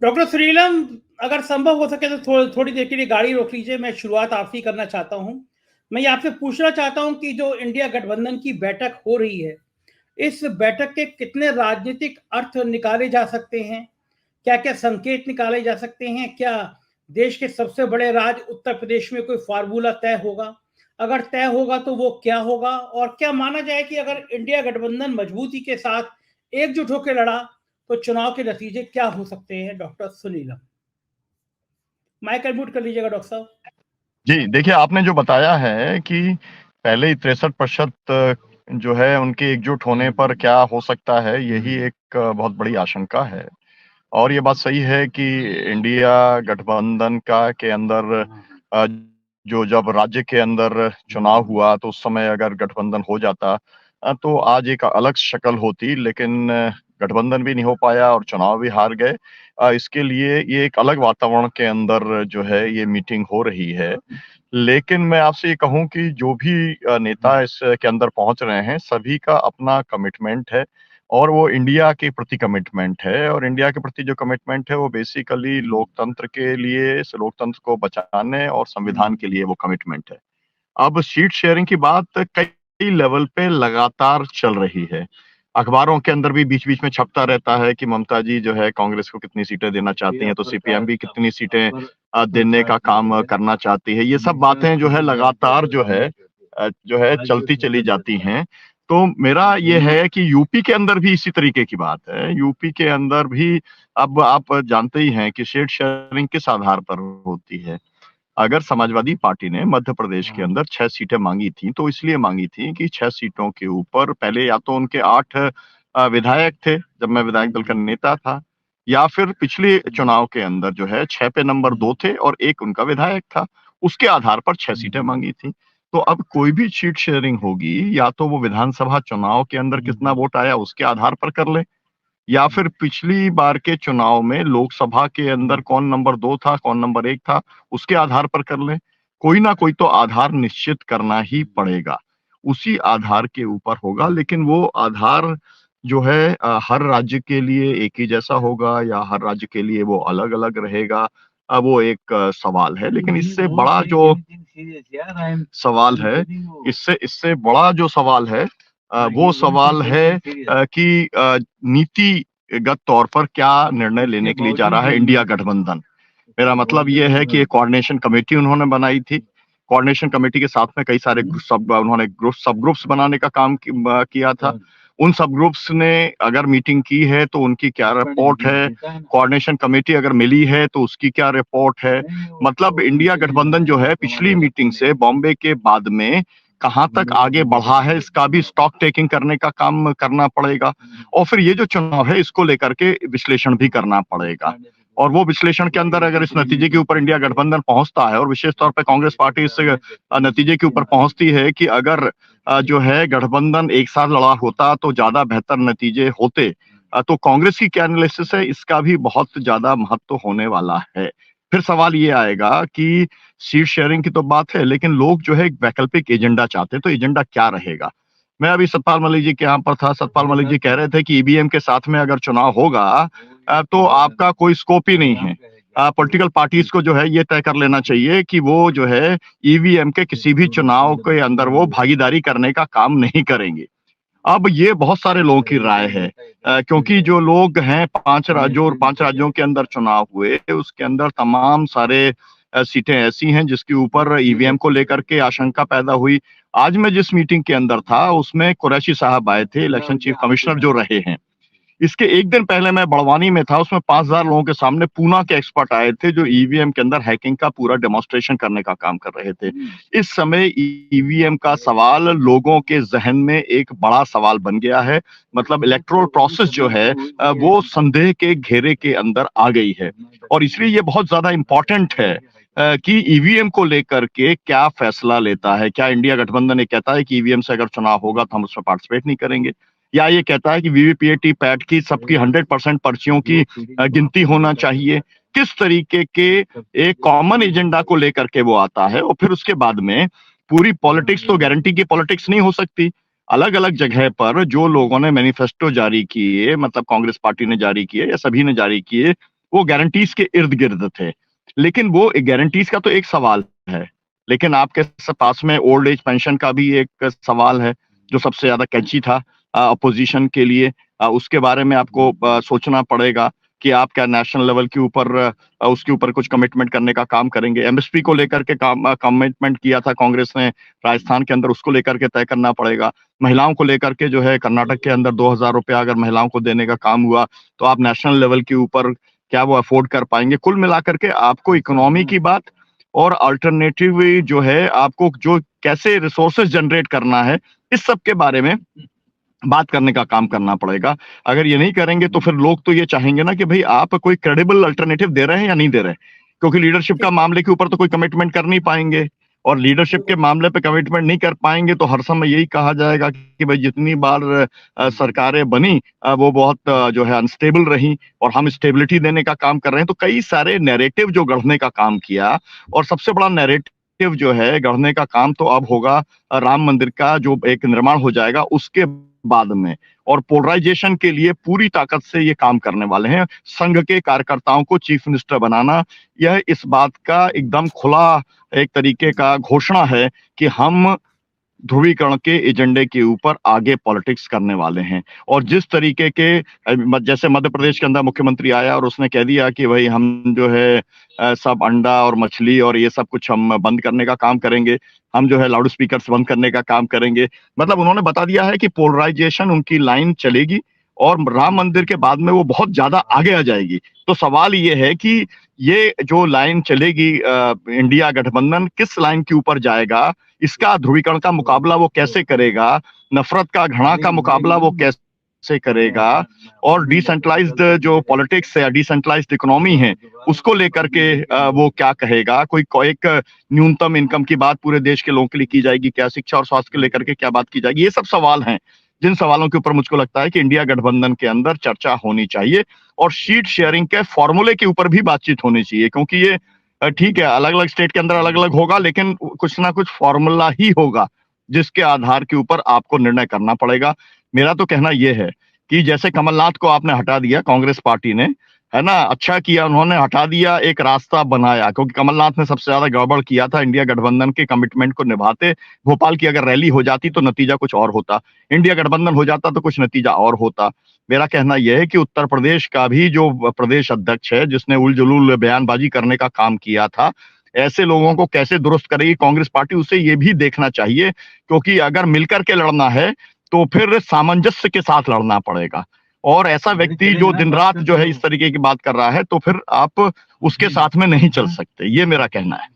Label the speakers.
Speaker 1: Doctor सुरीलम, अगर संभव हो सके तो थोड़ी देर के लिए गाड़ी रोक लीजिए। मैं शुरुआत आपसे करना चाहता हूँ। मैं ये आपसे पूछना चाहता हूँ कि जो इंडिया गठबंधन की बैठक हो रही है, इस बैठक के कितने राजनीतिक अर्थ निकाले जा सकते हैं? क्या-क्या संकेत निकाले जा सकते हैं? क्या देश के सबसे बड़े राज्य उत्तर प्रदेश में कोई फ़ॉर्मूला तय होगा? अगर तय होगा तो वो क्या होगा? और क्या माना जाए कि अगर इंडिया गठबंधन मजबूती के साथ एकजुट होकर लड़ा, तो चुनाव के नतीजे क्या हो सकते हैं? डॉक्टर सुनीलम, माइक अनम्यूट कर लीजिएगा डॉक्टर साहब।
Speaker 2: जी, देखिए आपने जो बताया है कि पहले ही 63% जो है उनके एकजुट होने पर क्या हो सकता है, यही एक बहुत बड़ी आशंका है। और ये बात सही है कि इंडिया गठबंधन का के अंदर अ, जो जब राज्य के अंदर चुनाव हुआ तो उस समय अगर गठबंधन हो जाता तो आज एक अलग शक्ल होती, लेकिन गठबंधन भी नहीं हो पाया और चुनाव भी हार गए। इसके लिए ये एक अलग वातावरण के अंदर जो है ये मीटिंग हो रही है। लेकिन मैं आपसे ये कहूँ कि जो भी नेता इसके अंदर पहुँच रहे हैं, सभी का अपना कमिटमेंट है और वो इंडिया के प्रति कमिटमेंट है और इंडिया के प्रति जो कमिटमेंट है वो बेसिकली लोकतंत्र के लिए, इस लोकतंत्र को बचाने और संविधान के लिए वो कमिटमेंट है। अब सीट शेयरिंग की बात कई लेवल पे लगातार चल रही है। अखबारों के अंदर भी बीच-बीच में छपता रहता है कि ममता जी जो है कांग्रेस को कितनी सीटें देना चाहती हैं, तो सीपीएम भी कितनी सीटें देने का काम करना चाहती है। ये सब बातें जो है लगातार जो है चलती चली जाती हैं। तो मेरा ये है कि यूपी के अंदर भी इसी तरीके की बात है। यूपी के अंदर भी अब आप जानते ही हैं कि सीट शेयरिंग किस आधार पर होती है। अगर समाजवादी पार्टी ने मध्य प्रदेश के अंदर 6 सीटें माँगी थी, तो इसलिए माँगी थी कि 6 सीटों के ऊपर पहले या तो उनके 8 विधायक थे, जब मैं विधायक दल का नेता था, या फिर पिछले चुनाव के अंदर जो है 6 पे नंबर 2 थे और 1 उनका विधायक था। उसके आधार पर 6 सीटें माँगी थी। तो अब कोई भी सीट शेयरिंग होगी, या तो वो विधानसभा चुनाव के अंदर कितना वोट आया उसके आधार पर कर ले, या फिर पिछली बार के चुनाव में लोकसभा के अंदर कौन नंबर 2 था, कौन नंबर 1 था, उसके आधार पर कर लें। कोई ना कोई तो आधार निश्चित करना ही पड़ेगा। उसी आधार के ऊपर होगा, लेकिन वो आधार जो है हर राज्य के लिए एक ही जैसा होगा या हर राज्य के लिए वो अलग-अलग रहेगा, वो एक सवाल है। लेकिन इससे बड़ा जो सवाल है, इससे इससे बड़ा जो सवाल है वो सवाल है कि नीतिगत तौर पर क्या निर्णय लेने के लिए जा रहा है इंडिया गठबंधन। मेरा मतलब ये है कि एक कोऑर्डिनेशन कमेटी उन्होंने बनाई थी। कोऑर्डिनेशन कमेटी के साथ में कई सारे उन्होंने सब ग्रुप्स बनाने का काम किया था। उन सब ग्रुप्स ने अगर मीटिंग की है तो उनकी क्या रिपोर्ट है, कोऑर्डिनेशन कमेटी अगर मिली है तो उसकी क्या रिपोर्ट है। मतलब इंडिया गठबंधन जो है पिछली मीटिंग से बॉम्बे के बाद में कहाँ तक आगे बढ़ा है, इसका भी स्टॉक टेकिंग करने का काम करना पड़ेगा और फिर ये जो चुनाव है इसको लेकर के विश्लेषण भी करना पड़ेगा। और वो विश्लेषण के अंदर अगर इस नतीजे के ऊपर इंडिया गठबंधन पहुंचता है और विशेष तौर पे कांग्रेस पार्टी इस नतीजे के ऊपर पहुंचती है कि अगर जो है गठबंधन एक साथ लड़ा होता तो ज्यादा बेहतर नतीजे होते, तो कांग्रेस की क्या एनालिसिस है इसका भी बहुत ज्यादा महत्व होने वाला है। फिर सवाल ये आएगा कि सीट शेयरिंग की तो बात है, लेकिन लोग जो है एक वैकल्पिक एजेंडा चाहते हैं, तो एजेंडा क्या रहेगा। मैं अभी सतपाल मलिक जी के यहाँ पर था, सतपाल मलिक जी कह रहे थे कि ईवीएम के साथ में अगर चुनाव होगा तो आपका कोई स्कोप ही नहीं है। पॉलिटिकल पार्टीज को जो है ये तय कर लेना चाहिए कि वो जो है ईवीएम के किसी भी चुनाव के अंदर वो भागीदारी करने का काम नहीं करेंगे। अब ये बहुत सारे लोगों की राय है, क्योंकि जो लोग हैं 5 राज्यों और 5 राज्यों के अंदर चुनाव हुए, उसके अंदर तमाम सारे सीटें ऐसी हैं जिसके ऊपर ईवीएम को लेकर के आशंका पैदा हुई। आज मैं जिस मीटिंग के अंदर था उसमें कुरैशी साहब आए थे, इलेक्शन चीफ कमिश्नर जो रहे हैं। इसके 1 दिन पहले मैं बड़वानी में था, उसमें 5000 लोगों के सामने पूना के एक्सपर्ट आए थे जो ईवीएम के अंदर हैकिंग का पूरा डेमोंस्ट्रेशन करने का काम कर रहे थे। इस समय ईवीएम का सवाल लोगों के ज़हन में एक बड़ा सवाल बन गया है। मतलब इलेक्टोरल प्रोसेस जो है वो संदेह के घेरे के अंदर आ गई है और इसलिए ये बहुत ज़्यादा इम्पोर्टेंट है कि ईवीएम को लेकर के क्या फैसला लेता है। क्या इंडिया गठबंधन ये कहता है कि ईवीएम से अगर चुनाव होगा तो हम उसमें पार्टिसिपेट नहीं करेंगे, या ये कहता है कि वीवीपीएटी पैट की सबकी 100% पर्चियों की गिनती होना चाहिए। किस तरीके के एक कॉमन एजेंडा को लेकर के वो आता है और फिर उसके बाद में पूरी पॉलिटिक्स तो गारंटी की पॉलिटिक्स नहीं हो सकती। अलग अलग जगह पर जो लोगों ने मैनिफेस्टो जारी किए, मतलब कांग्रेस पार्टी ने जारी किए या सभी ने जारी किए, वो गारंटीज के इर्द गिर्द थे। लेकिन वो गारंटीज का तो एक सवाल है, लेकिन आपके पास में ओल्ड एज पेंशन का भी एक सवाल है जो सबसे ज्यादा कैची था अपोजिशन के लिए। उसके बारे में आपको सोचना पड़ेगा कि आप क्या नेशनल लेवल के ऊपर उसके ऊपर कुछ कमिटमेंट करने का काम करेंगे। एमएसपी को लेकर के कमिटमेंट किया था कांग्रेस ने राजस्थान के अंदर, उसको लेकर के तय करना पड़ेगा। महिलाओं को लेकर के जो है कर्नाटक के अंदर 2000 रुपया अगर महिलाओं को देने का काम हुआ तो आप नेशनल लेवल के ऊपर क्या वो अफोर्ड कर पाएंगे। कुल मिलाकर के आपको इकोनॉमी की बात और अल्टरनेटिव जो है आपको जो कैसे रिसोर्सेज जनरेट करना है, इस सब के बारे में बात करने का काम करना पड़ेगा। अगर ये नहीं करेंगे तो फिर लोग तो ये चाहेंगे ना कि भाई आप कोई क्रेडिबल अल्टरनेटिव दे रहे हैं या नहीं दे रहे, क्योंकि लीडरशिप का मामले के ऊपर तो कोई कमिटमेंट कर नहीं पाएंगे, और लीडरशिप के मामले पे कमिटमेंट नहीं कर पाएंगे तो हर समय यही कहा जाएगा कि भाई जितनी बार सरकारें बनी वो बहुत जो है अनस्टेबल रही और हम स्टेबिलिटी देने का काम कर रहे हैं। तो कई सारे नैरेटिव जो गढ़ने का काम किया, और सबसे बड़ा नैरेटिव जो है गढ़ने का काम तो अब होगा राम मंदिर का जो एक निर्माण हो जाएगा उसके बाद में, और पोलराइजेशन के लिए पूरी ताकत से ये काम करने वाले हैं। संघ के कार्यकर्ताओं को चीफ मिनिस्टर बनाना, यह इस बात का एकदम खुला एक तरीके का घोषणा है कि हम ध्रुवीकरण के एजेंडे के ऊपर आगे पॉलिटिक्स करने वाले हैं। और जिस तरीके के जैसे मध्य प्रदेश के अंदर मुख्यमंत्री आया और उसने कह दिया कि भाई हम जो है सब अंडा और मछली और ये सब कुछ हम बंद करने का काम करेंगे, हम जो है लाउड स्पीकर बंद करने का काम करेंगे। मतलब उन्होंने बता दिया है कि पोलराइजेशन उनकी लाइन चलेगी और राम मंदिर के बाद में वो बहुत ज्यादा आगे आ जाएगी। तो सवाल ये है कि ये जो लाइन चलेगी इंडिया गठबंधन किस लाइन के ऊपर जाएगा, इसका ध्रुवीकरण का मुकाबला वो कैसे करेगा, नफरत का घृणा का मुकाबला वो कैसे करेगा, और डिसेंट्रलाइज्ड जो पॉलिटिक्स है, डिसेंट्रलाइज्ड इकोनॉमी है, उसको लेकर के वो क्या कहेगा। कोई एक न्यूनतम इनकम की बात पूरे देश के लोगों के लिए की जाएगी क्या, शिक्षा और स्वास्थ्य को लेकर के क्या बात की जाएगी, ये सब सवाल हैं जिन सवालों के ऊपर मुझको लगता है कि इंडिया गठबंधन के अंदर चर्चा होनी चाहिए। और सीट शेयरिंग के फॉर्मूले के ऊपर भी बातचीत होनी चाहिए, क्योंकि ये ठीक है अलग अलग स्टेट के अंदर अलग अलग होगा, लेकिन कुछ ना कुछ फॉर्मूला ही होगा जिसके आधार के ऊपर आपको निर्णय करना पड़ेगा। मेरा तो कहना यह है कि जैसे कमलनाथ को आपने हटा दिया कांग्रेस पार्टी ने, है ना, अच्छा किया उन्होंने, हटा दिया, एक रास्ता बनाया, क्योंकि कमलनाथ ने सबसे ज्यादा गड़बड़ किया था इंडिया गठबंधन के कमिटमेंट को निभाते। भोपाल की अगर रैली हो जाती तो नतीजा कुछ और होता, इंडिया गठबंधन हो जाता तो कुछ नतीजा और होता। मेरा कहना यह है कि उत्तर प्रदेश का भी जो प्रदेश अध्यक्ष है जिसने उलझुल बयानबाजी करने का काम किया था, ऐसे लोगों को कैसे दुरुस्त करेगी कांग्रेस पार्टी, उसे ये भी देखना चाहिए। क्योंकि अगर मिलकर के लड़ना है तो फिर सामंजस्य के साथ लड़ना पड़ेगा, और ऐसा व्यक्ति जो दिन रात जो है इस तरीके की बात कर रहा है तो फिर आप उसके साथ में नहीं चल सकते, ये मेरा कहना है।